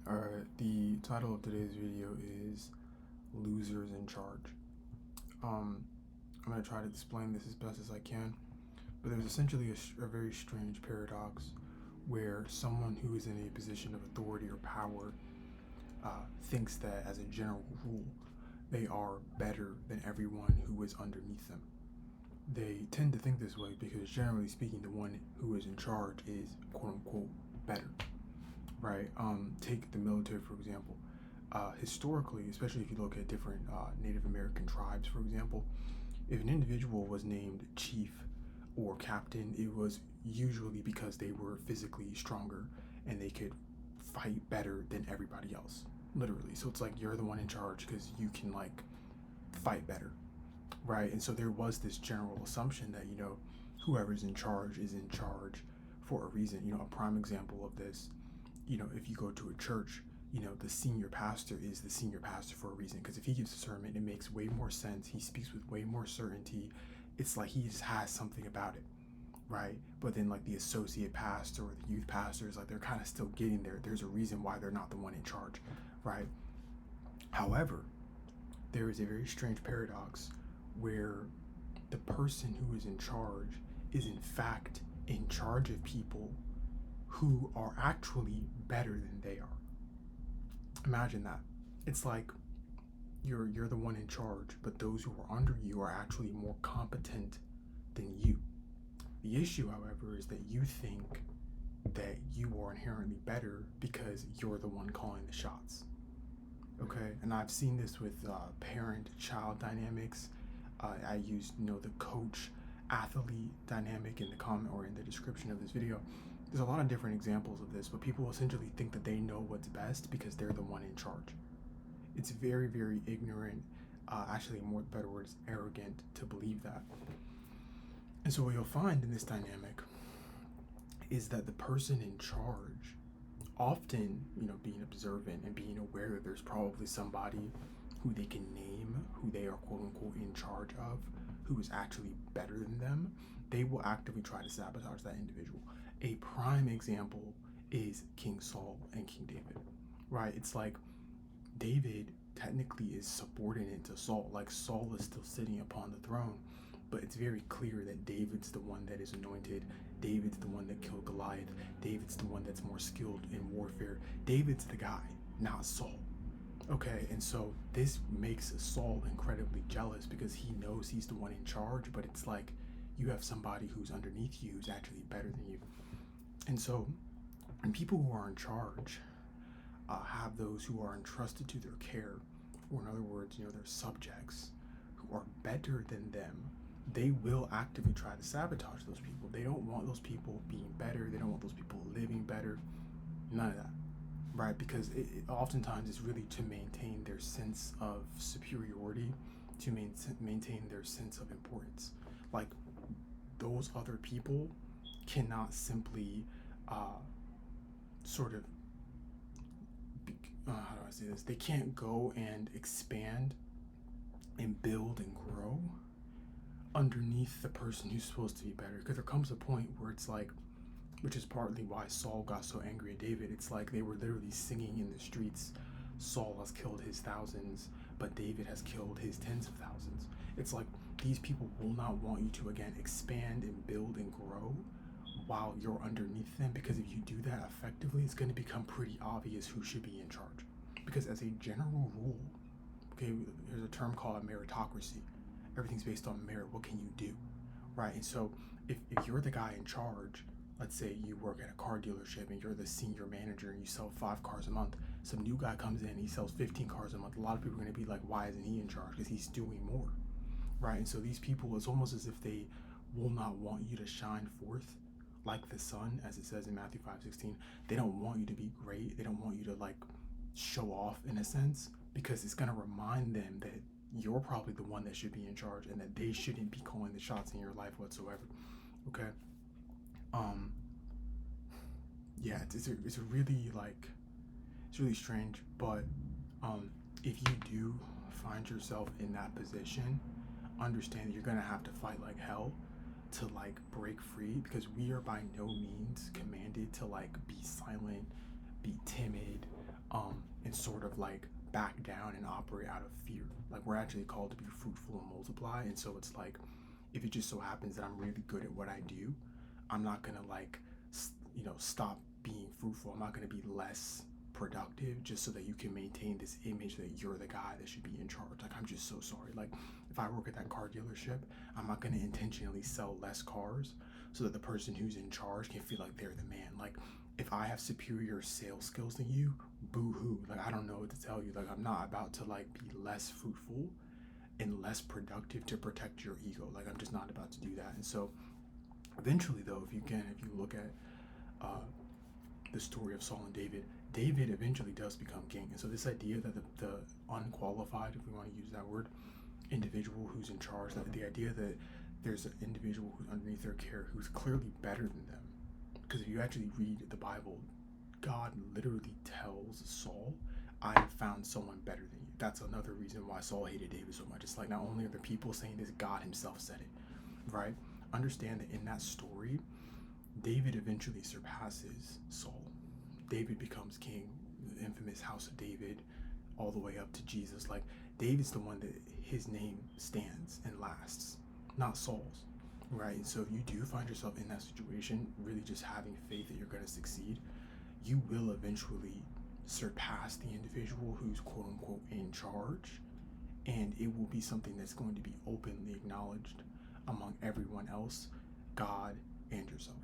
The title of today's video is Losers in Charge. I'm going to try to explain this as best as I can, but there's essentially a very strange paradox where someone who is in a position of authority or power thinks that, as a general rule, they are better than everyone who is underneath them. They tend to think this way because, generally speaking, the one who is in charge is quote unquote better, right? Take the military, for example. Historically, especially if you look at different Native American tribes, for example, if an individual was named chief or captain, it was usually because they were physically stronger and they could fight better than everybody else, literally. So it's like you're the one in charge because you can fight better, right? And so there was this general assumption that whoever's in charge is in charge for a reason. A prime example of this, if you go to a church, the senior pastor is the senior pastor for a reason, because if he gives a sermon, it makes way more sense. He speaks with way more certainty. It's like he just has something about it, right? But then the associate pastor or the youth pastors, they're kind of still getting there. There's a reason why they're not the one in charge, right? However, there is a very strange paradox where the person who is in charge is in fact in charge of people who are actually better than they are. Imagine that. It's like you're the one in charge, but those who are under you are actually more competent than you. The issue, however, is that you think that you are inherently better because you're the one calling the shots. Okay, and I've seen this with parent-child dynamics. I used the coach-athlete dynamic in the comment or in the description of this video. There's a lot of different examples of this, but people essentially think that they know what's best because they're the one in charge. It's very, very ignorant, actually more better word is arrogant, to believe that. And so what you'll find in this dynamic is that the person in charge often, being observant and being aware that there's probably somebody who they can name, who they are quote unquote in charge of, who is actually better than them, they will actively try to sabotage that individual. A prime example is King Saul and King David, right? It's like David technically is subordinate to Saul. Saul is still sitting upon the throne, but it's very clear that David's the one that is anointed. David's the one that killed Goliath. David's the one that's more skilled in warfare. David's the guy, not Saul. Okay, and so this makes Saul incredibly jealous because he knows he's the one in charge, but it's like you have somebody who's underneath you who's actually better than you. And so when people who are in charge have those who are entrusted to their care, or in other words, their subjects who are better than them, they will actively try to sabotage those people. They don't want those people being better. They don't want those people living better. None of that, right? Because it oftentimes is really to maintain their sense of superiority, to maintain their sense of importance. Those other people cannot simply sort of how do I say this? They can't go and expand and build and grow underneath the person who's supposed to be better, because there comes a point where it's which is partly why Saul got so angry at David. It's like they were literally singing in the streets, Saul has killed his thousands, but David has killed his tens of thousands. It's like these people will not want you to, again, expand and build and grow while you're underneath them, because if you do that effectively, it's going to become pretty obvious who should be in charge. Because as a general rule, okay, there's a term called a meritocracy. Everything's based on merit. What can you do, right? And so if you're the guy in charge, let's say you work at a car dealership and you're the senior manager and you sell 5 cars a month, some new guy comes in, he sells 15 cars a month. A lot of people are going to be like, why isn't he in charge? Because he's doing more, right? And so these people, it's almost as if they will not want you to shine forth like the sun, as it says in Matthew 5:16. They don't want you to be great. They don't want you to show off, in a sense, because it's going to remind them that you're probably the one that should be in charge and that they shouldn't be calling the shots in your life whatsoever. Okay. Yeah, it's a really it's really strange, but if you do find yourself in that position, understand that you're gonna have to fight like hell to break free, because we are by no means commanded to be silent, be timid, sort of like back down and operate out of fear. Like, we're actually called to be fruitful and multiply. And so it's like, if it just so happens that I'm really good at what I do, I'm not gonna like, stop being fruitful. I'm not gonna be less productive just so that you can maintain this image that you're the guy that should be in charge. Like, I'm just so sorry. Like, if I work at that car dealership, I'm not gonna intentionally sell less cars so that the person who's in charge can feel like they're the man. Like, if I have superior sales skills than you, boo-hoo. Like, I don't know what to tell you. Like, I'm not about to like be less fruitful and less productive to protect your ego. Like, I'm just not about to do that. And so eventually, though, if you look at the story of Saul and David eventually does become king. And so this idea that the unqualified, if we want to use that word, individual who's in charge, that the idea that there's an individual who's underneath their care who's clearly better than them. Because if you actually read the Bible, God literally tells Saul, I have found someone better than you. That's another reason why Saul hated David so much. It's like, not only are the people saying this, God himself said it, right? Understand that in that story, David eventually surpasses Saul. David becomes king, the infamous house of David, all the way up to Jesus. Like, David's the one that his name stands and lasts, not Saul's, right? So if you do find yourself in that situation, really just having faith that you're going to succeed, you will eventually surpass the individual who's quote unquote in charge, and it will be something that's going to be openly acknowledged among everyone else, God and yourself.